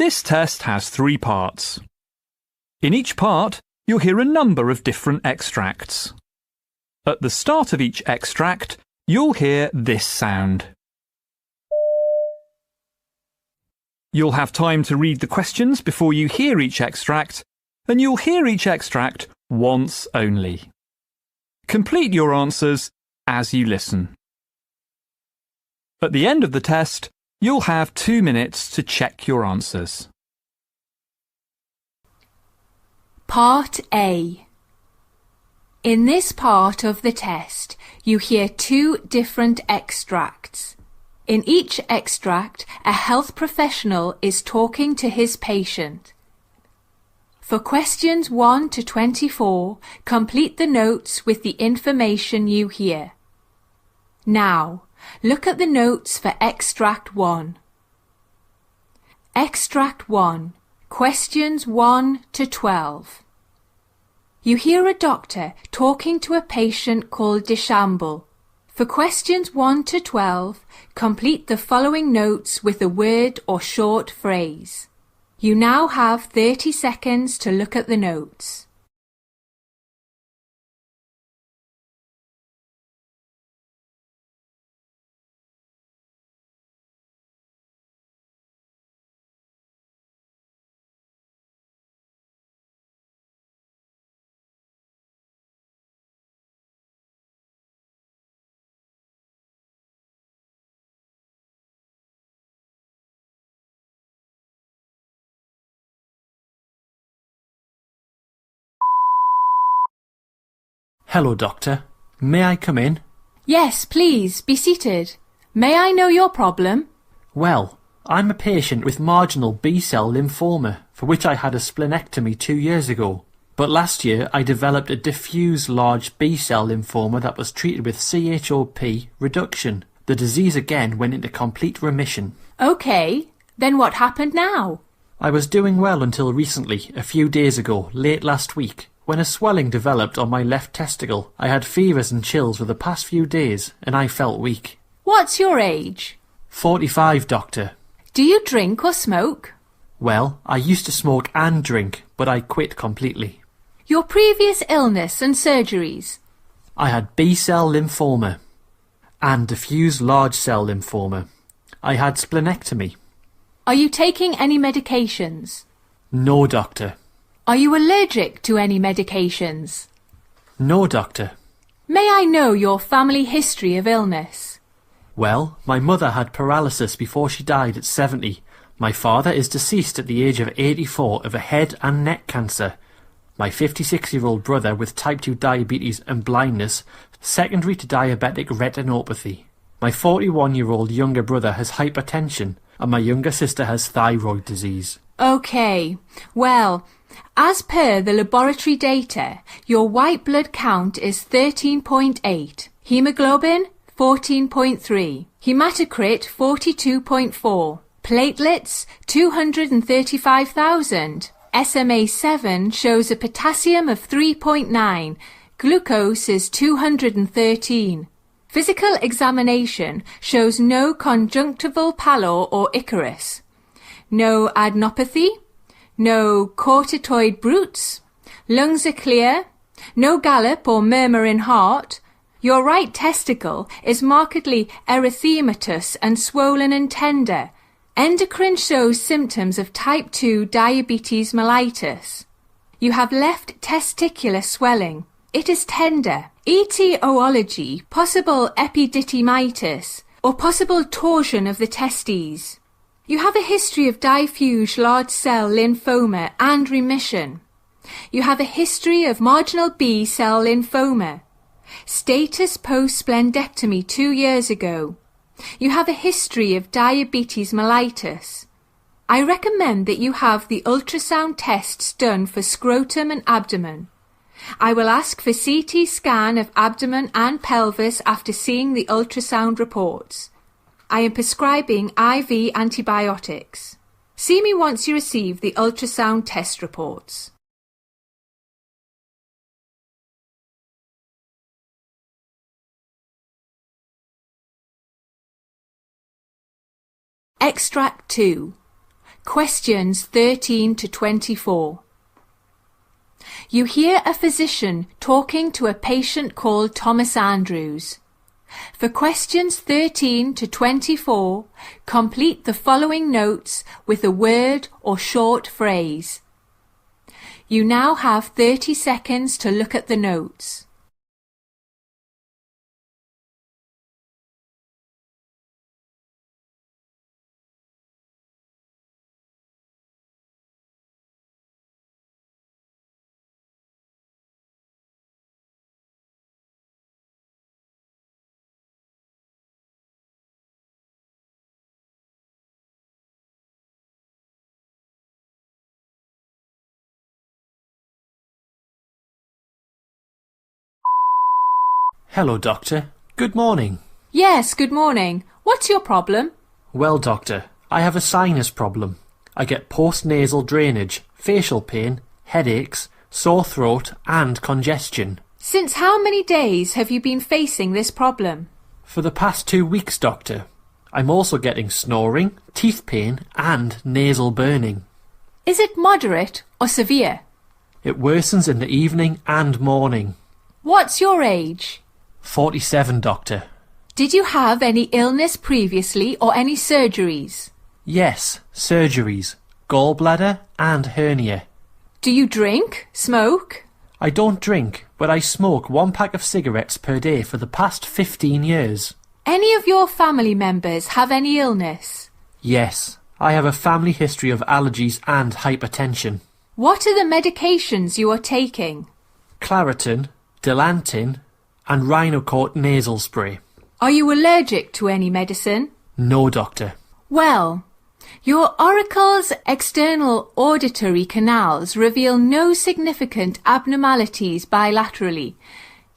This test has 3 parts. In each part, you'll hear a number of different extracts. At the start of each extract, you'll hear this sound. You'll have time to read the questions before you hear each extract, and you'll hear each extract once only. Complete your answers as you listen. At the end of the test, you'll have 2 minutes to check your answers. Part A. In this part of the test, you hear 2 different extracts. In each extract, a health professional is talking to his patient. For questions 1 to 24, complete the notes with the information you hear. Now, look at the notes for Extract 1. Extract 1. Questions 1 to 12. You hear a doctor talking to a patient called Deschambault. For questions 1 to 12, complete the following notes with a word or short phrase. You now have 30 seconds to look at the notes. Hello, Doctor. May I come in? Yes, please, be seated. May I know your problem? Well, I'm a patient with marginal B-cell lymphoma, for which I had a splenectomy 2 years ago. But last year I developed a diffuse large B-cell lymphoma that was treated with CHOP reduction. The disease again went into complete remission. OK, then what happened now? I was doing well until recently, a few days ago, late last week, when a swelling developed on my left testicle. I had fevers and chills for the past few days, and I felt weak. What's your age? 45, Doctor. Do you drink or smoke? Well, I used to smoke and drink, but I quit completely. Your previous illness and surgeries? I had B-cell lymphoma and diffuse large cell lymphoma. I had splenectomy. Are you taking any medications? No, Doctor. Are you allergic to any medications? No, Doctor. May I know your family history of illness? Well, my mother had paralysis before she died at 70. My father is deceased at the age of 84 of a head and neck cancer. My 56-year-old brother with type 2 diabetes and blindness, secondary to diabetic retinopathy. My 41-year-old younger brother has hypertension, and my younger sister has thyroid disease. OK. Well, as per the laboratory data, your white blood count is 13.8, hemoglobin 14.3, hematocrit 42.4, platelets 235,000, SMA7 shows a potassium of 3.9, glucose is 213. Physical examination shows no conjunctival pallor or Icarus, no adenopathy, no corticoid bruits, lungs are clear, no gallop or murmur in heart. Your right testicle is markedly erythematous and swollen and tender. Endocrine shows symptoms of type 2 diabetes mellitus. You have left testicular swelling. It is tender. Etiology, possible epididymitis, or possible torsion of the testes. You have a history of diffuse large cell lymphoma and remission. You have a history of marginal B-cell lymphoma. Status post-splendectomy 2 years ago. You have a history of diabetes mellitus. I recommend that you have the ultrasound tests done for scrotum and abdomen. I will ask for CT scan of abdomen and pelvis after seeing the ultrasound reports. I am prescribing IV antibiotics. See me once you receive the ultrasound test reports. Extract 2. Questions 13 to 24. You hear a physician talking to a patient called Thomas Andrews. For questions 13 to 24, complete the following notes with a word or short phrase. You now have 30 seconds to look at the notes. Hello, Doctor. Good morning. Yes, good morning. What's your problem? Well, Doctor, I have a sinus problem. I get post-nasal drainage, facial pain, headaches, sore throat and congestion. Since how many days have you been facing this problem? For the past 2 weeks, Doctor. I'm also getting snoring, teeth pain and nasal burning. Is it moderate or severe? It worsens in the evening and morning. What's your age? 47, Doctor. Did you have any illness previously or any surgeries? Yes, surgeries, gallbladder and hernia. Do you drink, smoke? I don't drink, but I smoke 1 pack of cigarettes per day for the past 15 years. Any of your family members have any illness? Yes, I have a family history of allergies and hypertension. What are the medications you are taking? Claritin, Dilantin and Rhinocort nasal spray. Are you allergic to any medicine? No, Doctor. Well, your auricle's external auditory canals reveal no significant abnormalities bilaterally.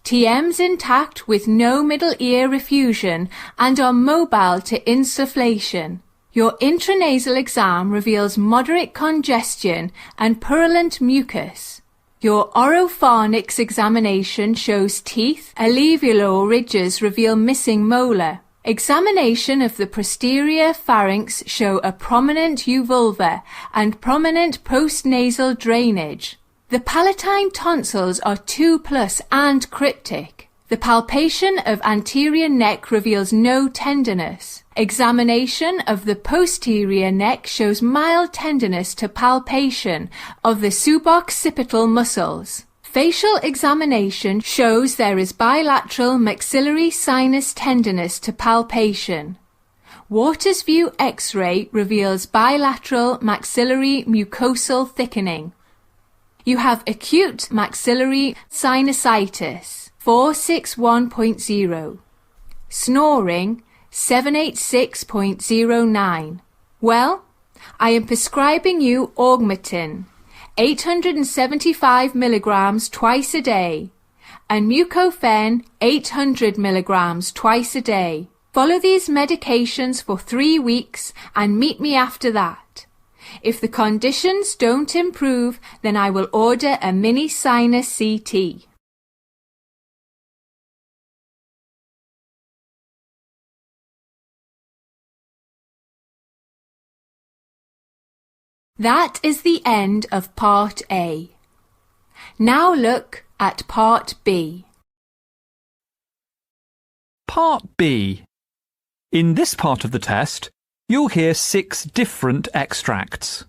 TM's intact with no middle ear effusion and are mobile to insufflation. Your intranasal exam reveals moderate congestion and purulent mucus. Your oropharynx examination shows teeth. Alveolar ridges reveal missing molar. Examination of the posterior pharynx show a prominent uvulva and prominent postnasal drainage. The palatine tonsils are 2+ and cryptic. The palpation of anterior neck reveals no tenderness. Examination of the posterior neck shows mild tenderness to palpation of the suboccipital muscles. Facial examination shows there is bilateral maxillary sinus tenderness to palpation. Waters View X-ray reveals bilateral maxillary mucosal thickening. You have acute maxillary sinusitis, 461.0. Snoring, 786.09. Well, I am prescribing you augmentin, 875 milligrams twice a day, and mucofen, 800 milligrams twice a day. Follow these medications for 3 weeks and meet me after that. If the conditions don't improve, then I will order a mini sinus CT. That is the end of Part A. Now look at Part B. Part B. In this part of the test, you'll hear 6 different extracts.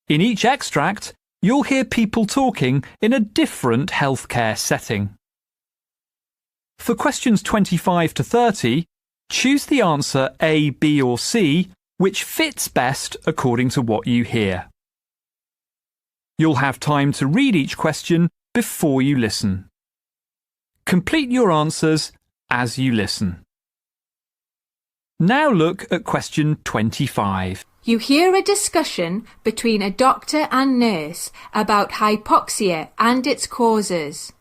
In each extract, you'll hear people talking in a different healthcare setting. For questions 25 to 30, choose the answer A, B or C which fits best according to what you hear. You'll have time to read each question before you listen. Complete your answers as you listen. Now look at question 25. You hear a discussion between a doctor and nurse about hypoxia and its causes.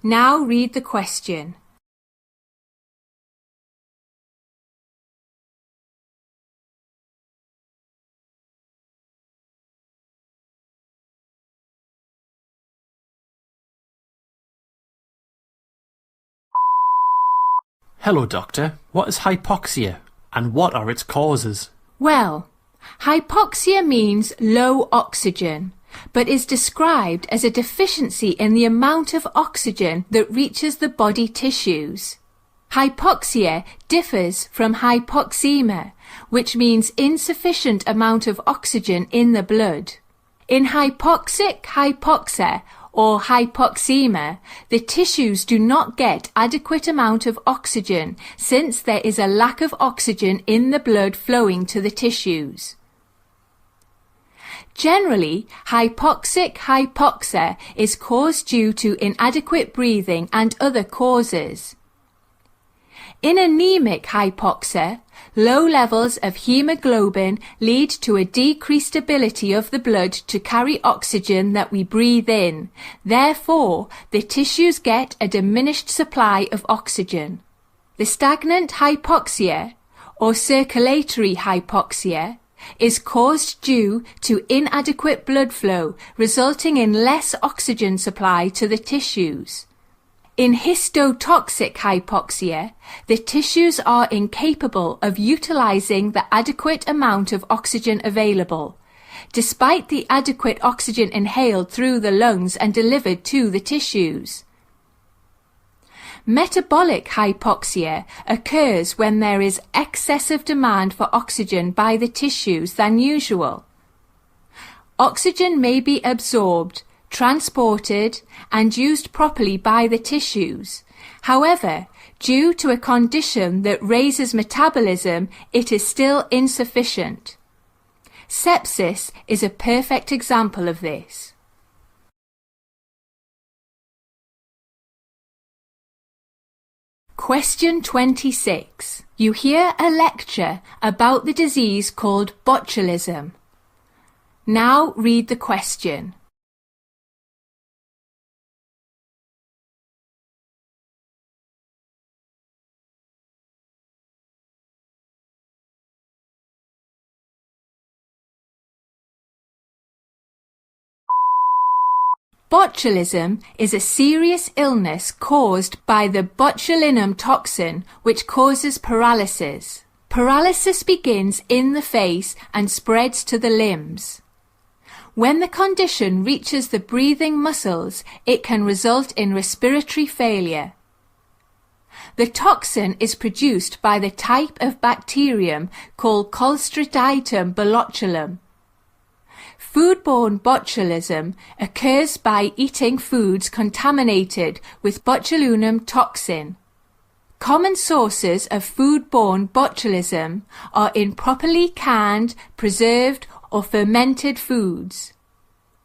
Now read the question. Hello, Doctor. What is hypoxia and what are its causes? Well, Hypoxia means low oxygen, but is described as a deficiency in the amount of oxygen that reaches the body tissues. Hypoxia differs from hypoxemia, which means insufficient amount of oxygen in the blood. In hypoxic hypoxia or hypoxemia, the tissues do not get adequate amount of oxygen since there is a lack of oxygen in the blood flowing to the tissues. Generally, hypoxic hypoxia is caused due to inadequate breathing and other causes. In anemic hypoxia, low levels of hemoglobin lead to a decreased ability of the blood to carry oxygen that we breathe in. Therefore, the tissues get a diminished supply of oxygen. The stagnant hypoxia, or circulatory hypoxia, is caused due to inadequate blood flow, resulting in less oxygen supply to the tissues. In histotoxic hypoxia, the tissues are incapable of utilizing the adequate amount of oxygen available, despite the adequate oxygen inhaled through the lungs and delivered to the tissues. Metabolic hypoxia occurs when there is excessive demand for oxygen by the tissues than usual. Oxygen may be absorbed, transported and used properly by the tissues. However, due to a condition that raises metabolism, it is still insufficient. Sepsis is a perfect example of this. Question 26. You hear a lecture about the disease called botulism. Now read the question. Botulism is a serious illness caused by the botulinum toxin, which causes paralysis. Paralysis begins in the face and spreads to the limbs. When the condition reaches the breathing muscles, it can result in respiratory failure. The toxin is produced by the type of bacterium called Clostridium botulinum. Foodborne botulism occurs by eating foods contaminated with botulinum toxin. Common sources of foodborne botulism are improperly canned, preserved, or fermented foods.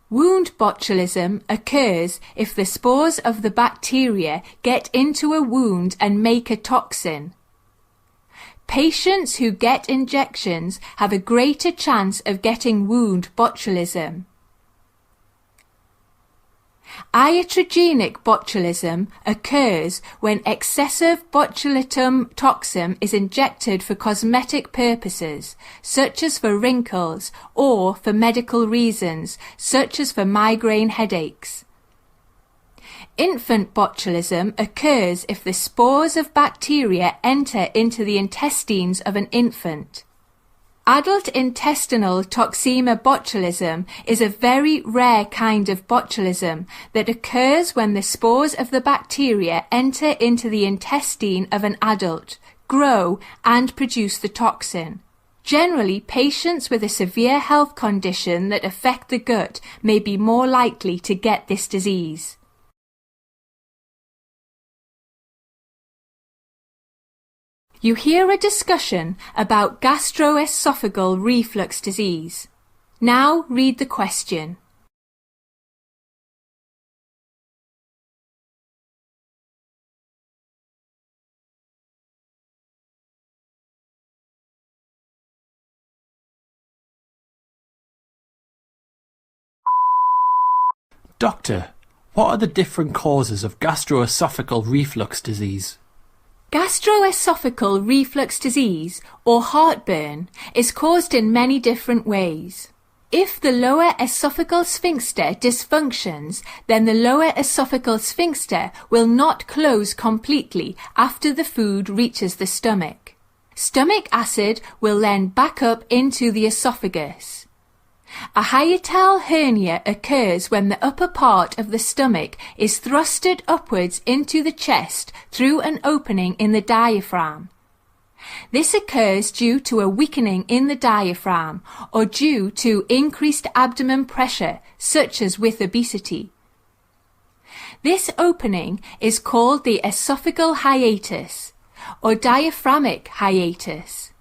Wound botulism occurs if the spores of the bacteria get into a wound and make a toxin. Patients who get injections have a greater chance of getting wound botulism. Iatrogenic botulism occurs when excessive botulinum toxin is injected for cosmetic purposes, such as for wrinkles, or for medical reasons, such as for migraine headaches. Infant botulism occurs if the spores of bacteria enter into the intestines of an infant. Adult intestinal toxemia botulism is a very rare kind of botulism that occurs when the spores of the bacteria enter into the intestine of an adult, grow and produce the toxin. Generally, patients with a severe health condition that affect the gut may be more likely to get this disease. You hear a discussion about gastroesophageal reflux disease. Now read the question. Doctor, what are the different causes of gastroesophageal reflux disease? Gastroesophageal reflux disease, or heartburn, is caused in many different ways. If the lower esophageal sphincter dysfunctions, then the lower esophageal sphincter will not close completely after the food reaches the stomach. Stomach acid will then back up into the esophagus. A hiatal hernia occurs when the upper part of the stomach is thrusted upwards into the chest through an opening in the diaphragm. This occurs due to a weakening in the diaphragm or due to increased abdomen pressure, such as with obesity. This opening is called the esophageal hiatus or diaphragmic hiatus.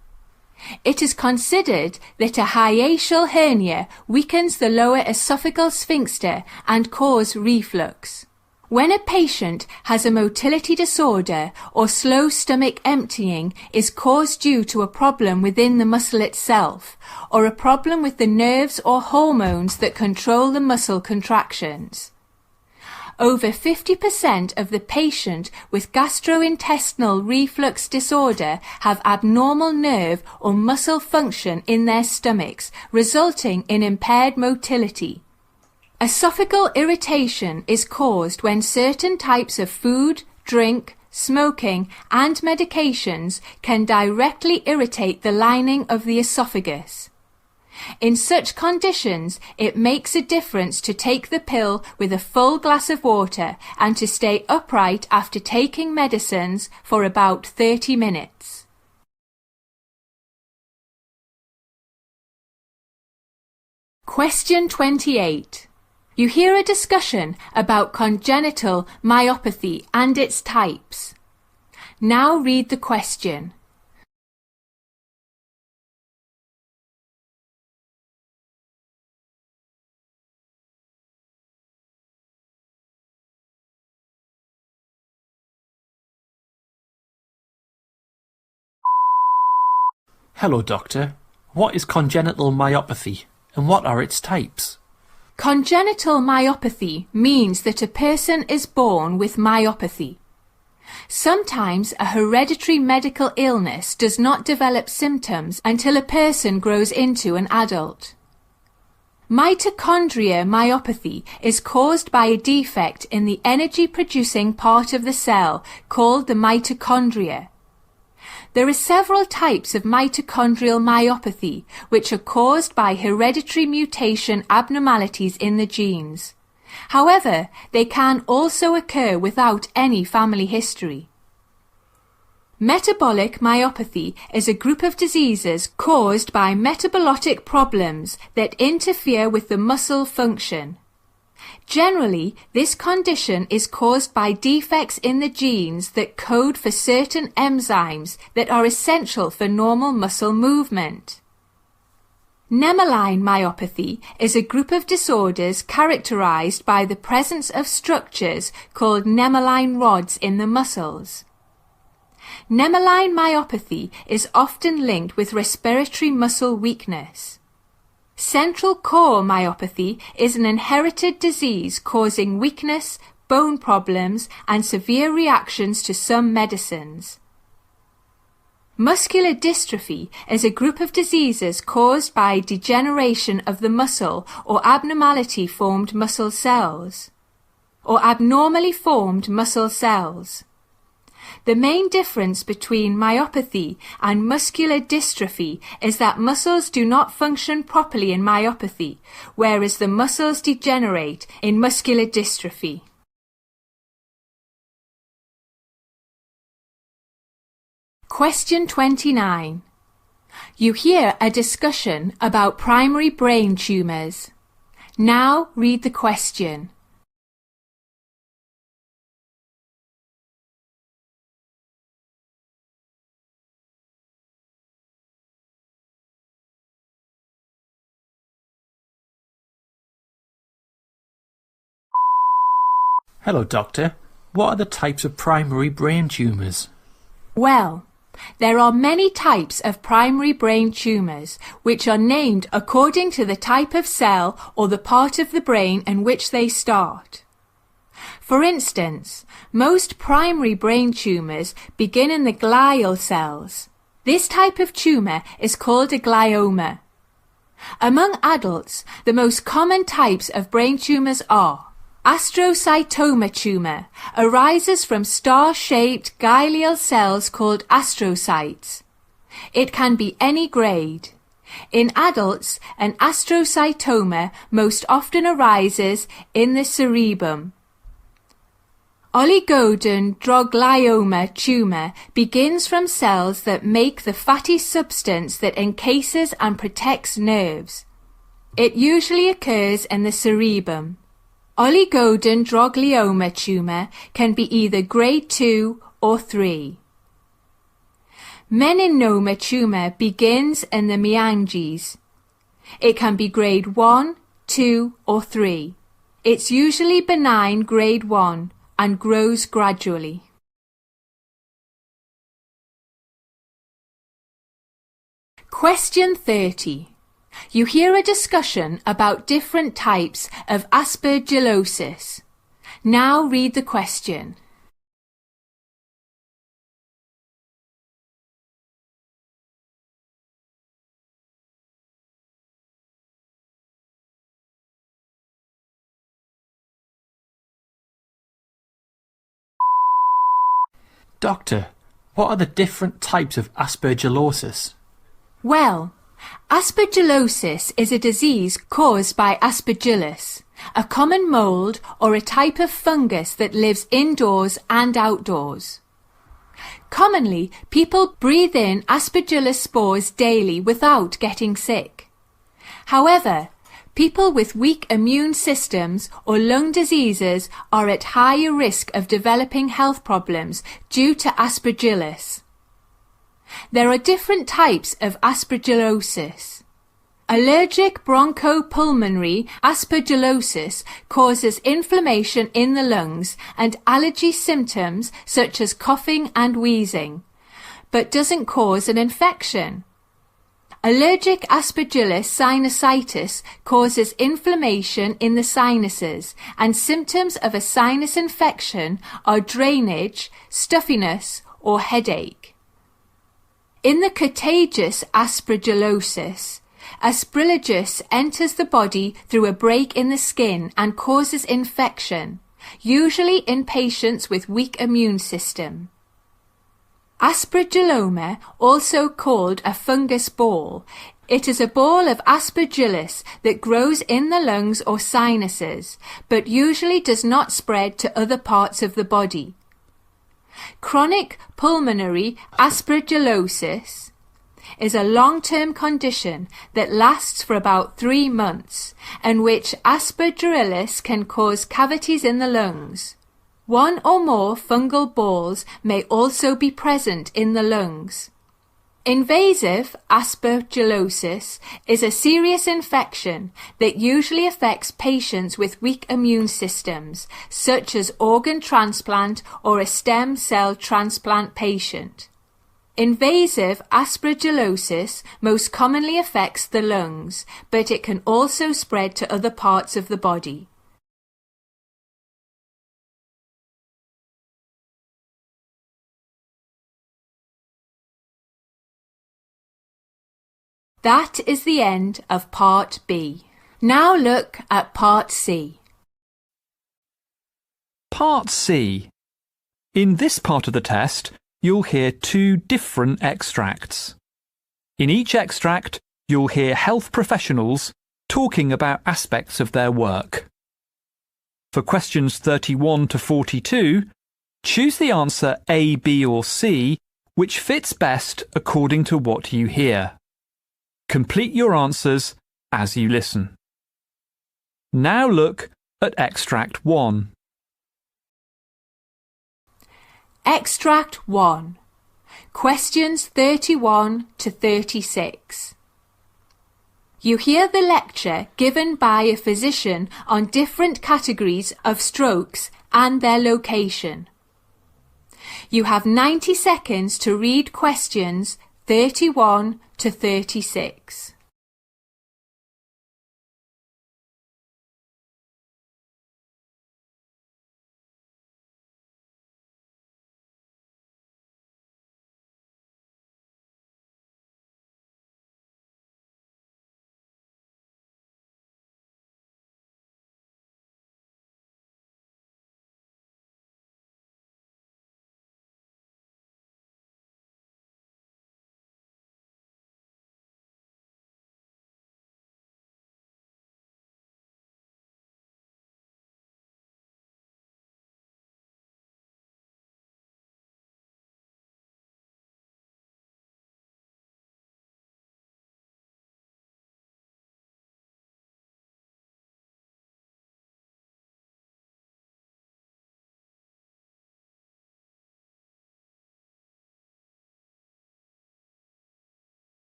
It is considered that a hiatal hernia weakens the lower esophageal sphincter and causes reflux. When a patient has a motility disorder or slow stomach emptying is caused due to a problem within the muscle itself or a problem with the nerves or hormones that control the muscle contractions. Over 50% of the patient with gastrointestinal reflux disorder have abnormal nerve or muscle function in their stomachs, resulting in impaired motility. Esophageal irritation is caused when certain types of food, drink, smoking, and medications can directly irritate the lining of the esophagus. In such conditions, it makes a difference to take the pill with a full glass of water and to stay upright after taking medicines for about 30 minutes. Question 28. You hear a discussion about congenital myopathy and its types. Now read the question. Hello, Doctor. What is congenital myopathy, and what are its types? Congenital myopathy means that a person is born with myopathy. Sometimes a hereditary medical illness does not develop symptoms until a person grows into an adult. Mitochondria myopathy is caused by a defect in the energy-producing part of the cell called the mitochondria. There are several types of mitochondrial myopathy which are caused by hereditary mutation abnormalities in the genes. However, they can also occur without any family history. Metabolic myopathy is a group of diseases caused by metabolic problems that interfere with the muscle function. Generally, this condition is caused by defects in the genes that code for certain enzymes that are essential for normal muscle movement. Nemaline myopathy is a group of disorders characterized by the presence of structures called nemaline rods in the muscles. Nemaline myopathy is often linked with respiratory muscle weakness. Central core myopathy is an inherited disease causing weakness, bone problems, and severe reactions to some medicines. Muscular dystrophy is a group of diseases caused by degeneration of the muscle or abnormally formed muscle cells. The main difference between myopathy and muscular dystrophy is that muscles do not function properly in myopathy, whereas the muscles degenerate in muscular dystrophy. Question 29. You hear a discussion about primary brain tumours. Now read the question. Hello, Doctor. What are the types of primary brain tumours? Well, there are many types of primary brain tumours, which are named according to the type of cell or the part of the brain in which they start. For instance, most primary brain tumours begin in the glial cells. This type of tumour is called a glioma. Among adults, the most common types of brain tumours are astrocytoma tumour, arises from star-shaped glial cells called astrocytes. It can be any grade. In adults, an astrocytoma most often arises in the cerebrum. Oligodendroglioma tumour begins from cells that make the fatty substance that encases and protects nerves. It usually occurs in the cerebrum. Oligodendroglioma tumour can be either grade 2 or 3. Meninoma tumour begins in the meninges. It can be grade 1, 2 or 3. It's usually benign grade 1 and grows gradually. Question 30. You hear a discussion about different types of aspergillosis. Now read the question. Doctor, what are the different types of aspergillosis? Well, aspergillosis is a disease caused by aspergillus, a common mold or a type of fungus that lives indoors and outdoors. Commonly, people breathe in aspergillus spores daily without getting sick. However, people with weak immune systems or lung diseases are at higher risk of developing health problems due to aspergillus. There are different types of aspergillosis. Allergic bronchopulmonary aspergillosis causes inflammation in the lungs and allergy symptoms such as coughing and wheezing, but doesn't cause an infection. Allergic aspergillus sinusitis causes inflammation in the sinuses, and symptoms of a sinus infection are drainage, stuffiness, or headache. In the contagious aspergillosis, Aspergillus enters the body through a break in the skin and causes infection, usually in patients with weak immune system. Aspergilloma, also called a fungus ball, it is a ball of aspergillus that grows in the lungs or sinuses, but usually does not spread to other parts of the body. Chronic pulmonary aspergillosis is a long-term condition that lasts for about 3 months, in which aspergillus can cause cavities in the lungs. 1 or more fungal balls may also be present in the lungs. Invasive aspergillosis is a serious infection that usually affects patients with weak immune systems, such as organ transplant or a stem cell transplant patient. Invasive aspergillosis most commonly affects the lungs, but it can also spread to other parts of the body. That is the end of Part B. Now look at Part C. Part C. In this part of the test, you'll hear 2 different extracts. In each extract, you'll hear health professionals talking about aspects of their work. For questions 31 to 42, choose the answer A, B or C, which fits best according to what you hear. Complete your answers as you listen. Now look at Extract 1. Extract 1. Questions 31 to 36. You hear the lecture given by a physician on different categories of strokes and their location. You have 90 seconds to read questions 31 to 36.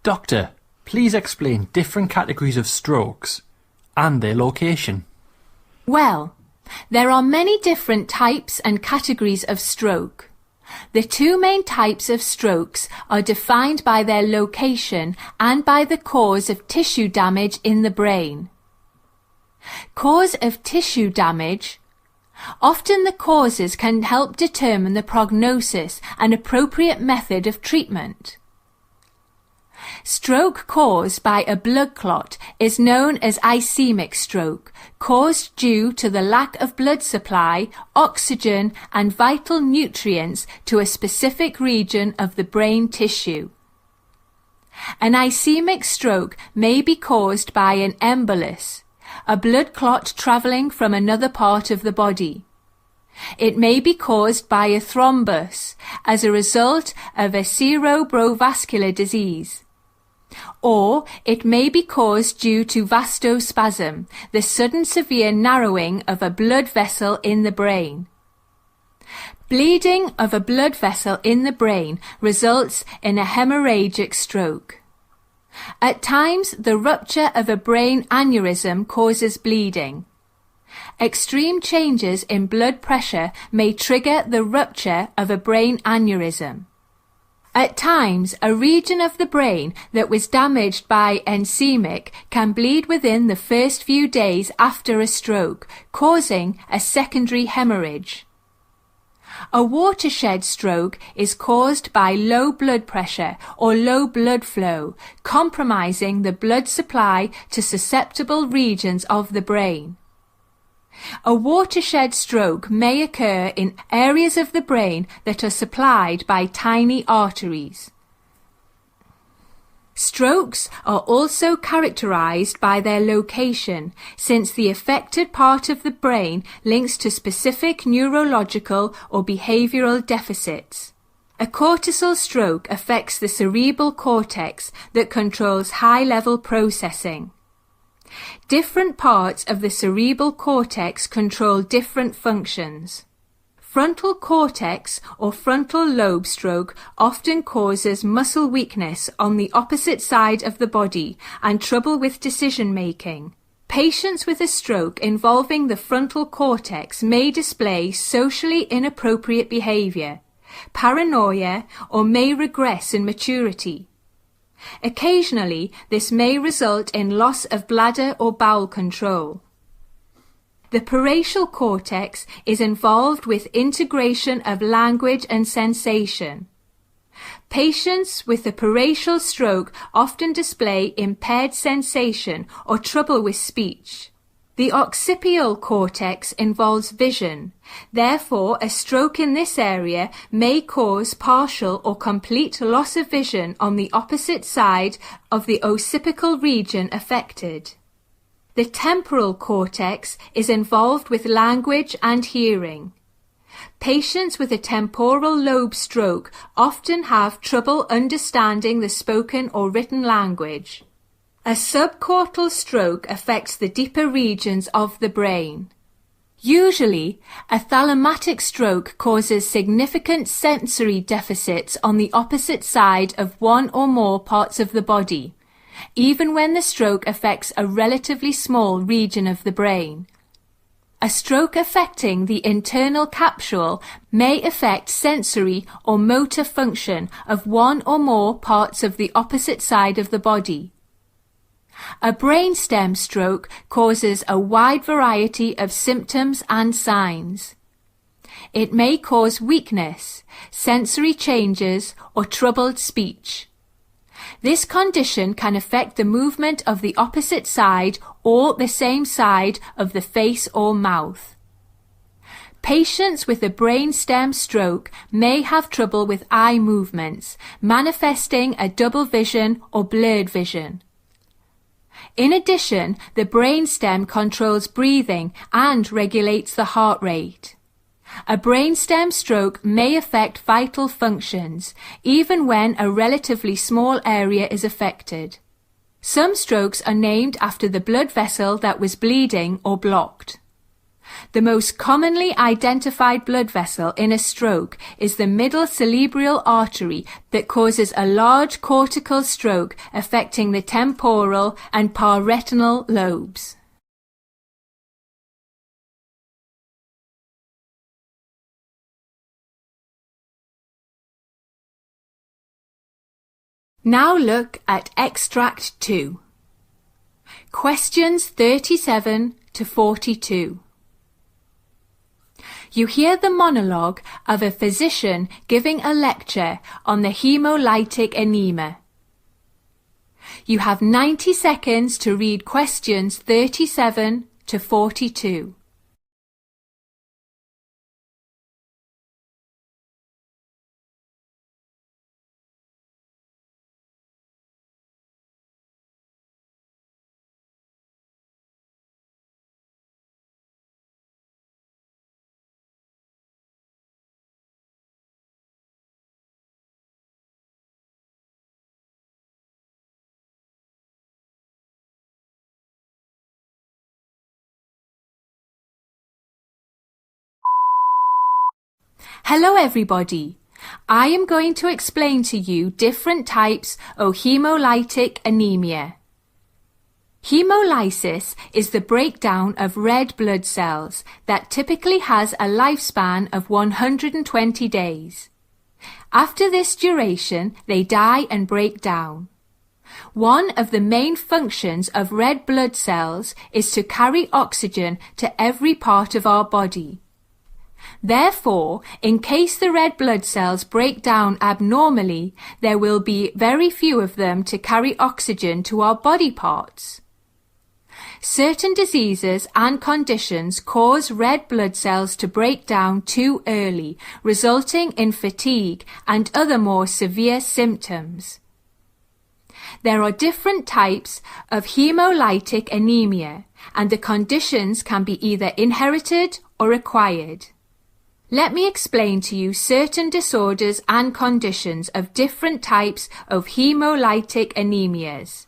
Doctor, please explain different categories of strokes and their location. Well, there are many different types and categories of stroke. The two main types of strokes are defined by their location and by the cause of tissue damage in the brain. Cause of tissue damage. Often the causes can help determine the prognosis and appropriate method of treatment. Stroke caused by a blood clot is known as ischemic stroke, caused due to the lack of blood supply, oxygen and vital nutrients to a specific region of the brain tissue. An ischemic stroke may be caused by an embolus, a blood clot travelling from another part of the body. It may be caused by a thrombus as a result of a cerebrovascular disease. Or it may be caused due to vasospasm, the sudden severe narrowing of a blood vessel in the brain. Bleeding of a blood vessel in the brain results in a hemorrhagic stroke. At times, the rupture of a brain aneurysm causes bleeding. Extreme changes in blood pressure may trigger the rupture of a brain aneurysm. At times, a region of the brain that was damaged by ischemic can bleed within the first few days after a stroke, causing a secondary hemorrhage. A watershed stroke is caused by low blood pressure or low blood flow, compromising the blood supply to susceptible regions of the brain. A watershed stroke may occur in areas of the brain that are supplied by tiny arteries. Strokes are also characterized by their location, since the affected part of the brain links to specific neurological or behavioral deficits. A cortical stroke affects the cerebral cortex that controls high-level processing. Different parts of the cerebral cortex control different functions. Frontal cortex or frontal lobe stroke often causes muscle weakness on the opposite side of the body and trouble with decision-making. Patients with a stroke involving the frontal cortex may display socially inappropriate behavior, paranoia, or may regress in maturity. Occasionally, this may result in loss of bladder or bowel control. The parietal cortex is involved with integration of language and sensation. Patients with a parietal stroke often display impaired sensation or trouble with speech. The occipital cortex involves vision. Therefore, a stroke in this area may cause partial or complete loss of vision on the opposite side of the occipital region affected. The temporal cortex is involved with language and hearing. Patients with a temporal lobe stroke often have trouble understanding the spoken or written language. A subcortical stroke affects the deeper regions of the brain. Usually, a thalamatic stroke causes significant sensory deficits on the opposite side of one or more parts of the body, even when the stroke affects a relatively small region of the brain. A stroke affecting the internal capsule may affect sensory or motor function of one or more parts of the opposite side of the body. A brainstem stroke causes a wide variety of symptoms and signs. It may cause weakness, sensory changes, or troubled speech. This condition can affect the movement of the opposite side or the same side of the face or mouth. Patients with a brainstem stroke may have trouble with eye movements, manifesting a double vision or blurred vision. In addition, the brainstem controls breathing and regulates the heart rate. A brainstem stroke may affect vital functions, even when a relatively small area is affected. Some strokes are named after the blood vessel that was bleeding or blocked. The most commonly identified blood vessel in a stroke is the middle cerebral artery that causes a large cortical stroke affecting the temporal and parietal lobes. Now look at Extract 2. Questions 37 to 42. You hear the monologue of a physician giving a lecture on the hemolytic anemia. You have 90 seconds to read questions 37 to 42. Hello everybody. I am going to explain to you different types of hemolytic anemia. Hemolysis is the breakdown of red blood cells that typically has a lifespan of 120 days. After this duration, they die and break down. One of the main functions of red blood cells is to carry oxygen to every part of our body. Therefore, in case the red blood cells break down abnormally, there will be very few of them to carry oxygen to our body parts. Certain diseases and conditions cause red blood cells to break down too early, resulting in fatigue and other more severe symptoms. There are different types of hemolytic anemia, and the conditions can be either inherited or acquired. Let me explain to you certain disorders and conditions of different types of hemolytic anemias.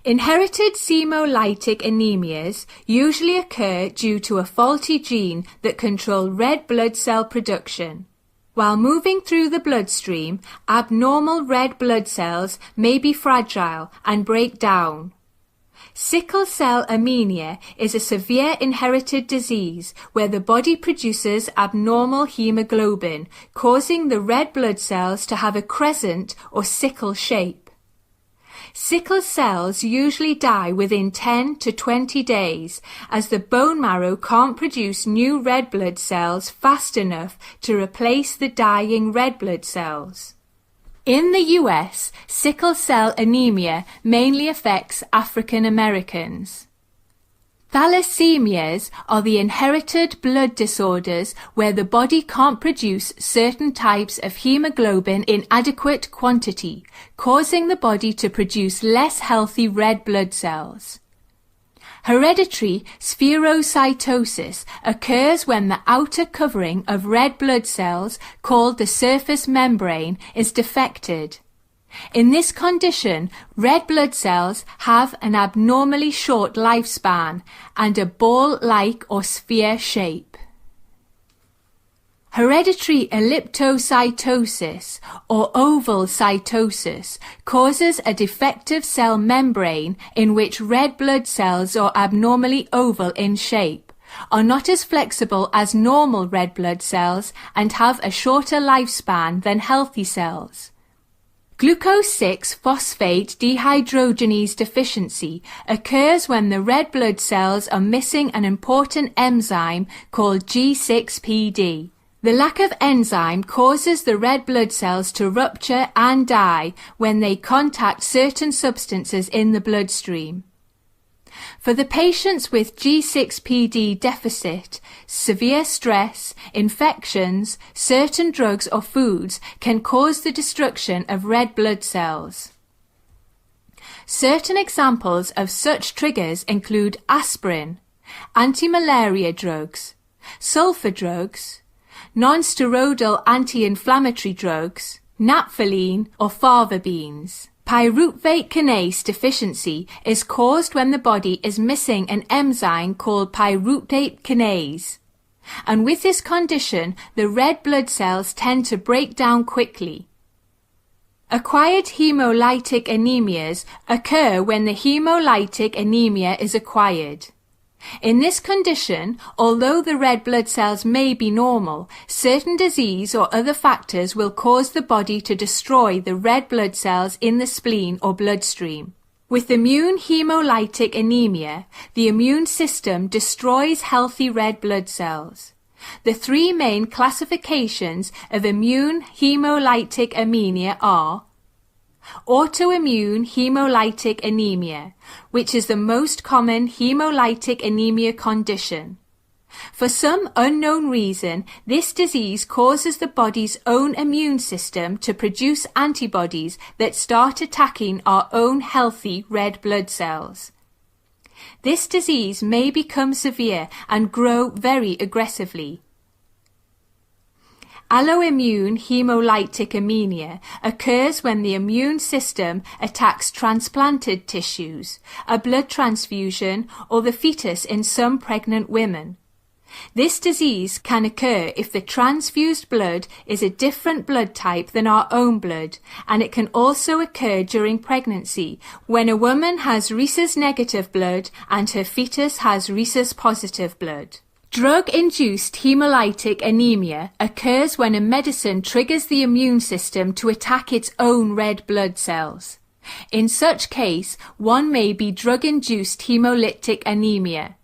Inherited hemolytic anemias usually occur due to a faulty gene that controls red blood cell production. While moving through the bloodstream, abnormal red blood cells may be fragile and break down. Sickle cell anemia is a severe inherited disease where the body produces abnormal hemoglobin, causing the red blood cells to have a crescent or sickle shape. Sickle cells usually die within 10 to 20 days, as the bone marrow can't produce new red blood cells fast enough to replace the dying red blood cells. In the US, sickle cell anemia mainly affects African Americans. Thalassemias are the inherited blood disorders where the body can't produce certain types of hemoglobin in adequate quantity, causing the body to produce less healthy red blood cells. Hereditary spherocytosis occurs when the outer covering of red blood cells, called the surface membrane, is defected. In this condition, red blood cells have an abnormally short lifespan and a ball-like or sphere shape. Hereditary elliptocytosis or oval cytosis causes a defective cell membrane in which red blood cells are abnormally oval in shape, are not as flexible as normal red blood cells, and have a shorter lifespan than healthy cells. Glucose 6-phosphate dehydrogenase deficiency occurs when the red blood cells are missing an important enzyme called G6PD. The lack of enzyme causes the red blood cells to rupture and die when they contact certain substances in the bloodstream. For the patients with G6PD deficit, severe stress, infections, certain drugs or foods can cause the destruction of red blood cells. Certain examples of such triggers include aspirin, anti-malaria drugs, sulfur drugs, non-steroidal anti-inflammatory drugs, naphthalene or fava beans. Pyruvate kinase deficiency is caused when the body is missing an enzyme called pyruvate kinase. And with this condition, the red blood cells tend to break down quickly. Acquired hemolytic anemias occur when the hemolytic anemia is acquired. In this condition, although the red blood cells may be normal, certain disease or other factors will cause the body to destroy the red blood cells in the spleen or bloodstream. With immune hemolytic anemia, the immune system destroys healthy red blood cells. The three main classifications of immune hemolytic anemia are autoimmune hemolytic anemia, which is the most common hemolytic anemia condition. For some unknown reason, this disease causes the body's own immune system to produce antibodies that start attacking our own healthy red blood cells. This disease may become severe and grow very aggressively. Alloimmune hemolytic anemia occurs when the immune system attacks transplanted tissues, a blood transfusion, or the fetus in some pregnant women. This disease can occur if the transfused blood is a different blood type than our own blood, and it can also occur during pregnancy when a woman has rhesus negative blood and her fetus has rhesus positive blood. Drug-induced hemolytic anemia occurs when a medicine triggers the immune system to attack its own red blood cells. In such case, one may be drug-induced hemolytic anemia.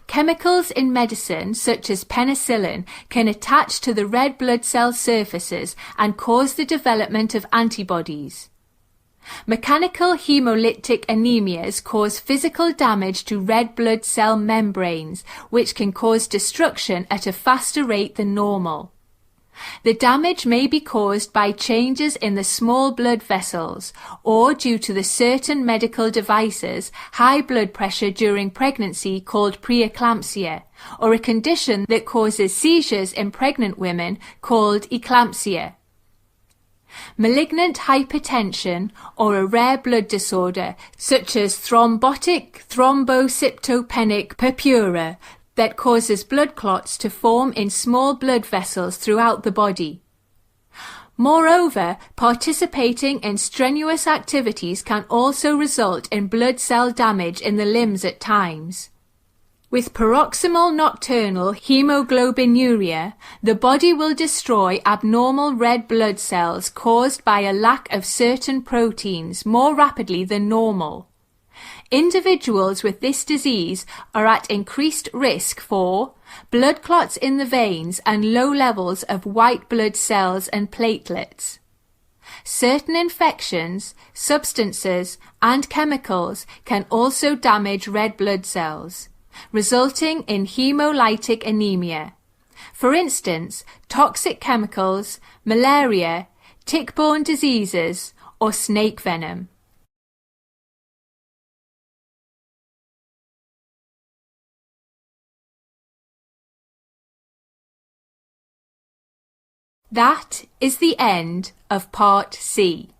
Chemicals in medicine, such as penicillin, can attach to the red blood cell surfaces and cause the development of antibodies. Mechanical hemolytic anemias cause physical damage to red blood cell membranes, which can cause destruction at a faster rate than normal. The damage may be caused by changes in the small blood vessels, or due to the certain medical devices, high blood pressure during pregnancy called preeclampsia, or a condition that causes seizures in pregnant women called eclampsia. Malignant hypertension, or a rare blood disorder such as thrombotic thrombocytopenic purpura, that causes blood clots to form in small blood vessels throughout the body. Moreover, participating in strenuous activities can also result in blood cell damage in the limbs at times. With paroxysmal nocturnal hemoglobinuria, the body will destroy abnormal red blood cells caused by a lack of certain proteins more rapidly than normal. Individuals with this disease are at increased risk for blood clots in the veins and low levels of white blood cells and platelets. Certain infections, substances, and chemicals can also damage red blood cells, resulting in hemolytic anemia. For instance, toxic chemicals, malaria, tick-borne diseases, or snake venom. That is the end of Part C.